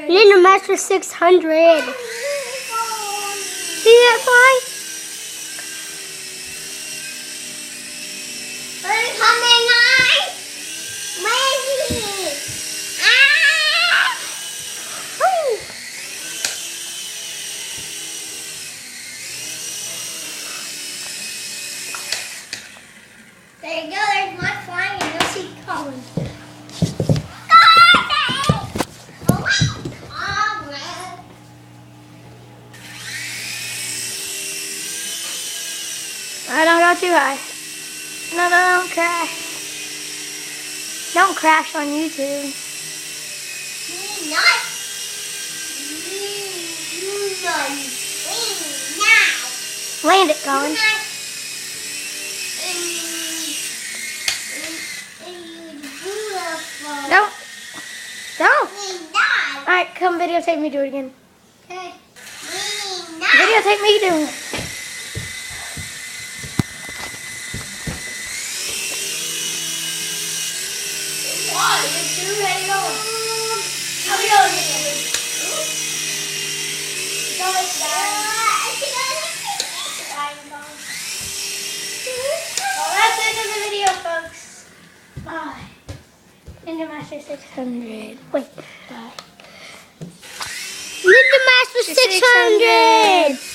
Ninja Master 600. See that fly? There you go, there's one flying and you'll see Colin. I don't go too high. No, don't crash. Don't crash on YouTube. Land it, Colin. Don't. Alright, come videotape me do it again. Okay. Videotape me doing it. Bye. Ninja Master 600. Wait. Bye. Ninja Master 600.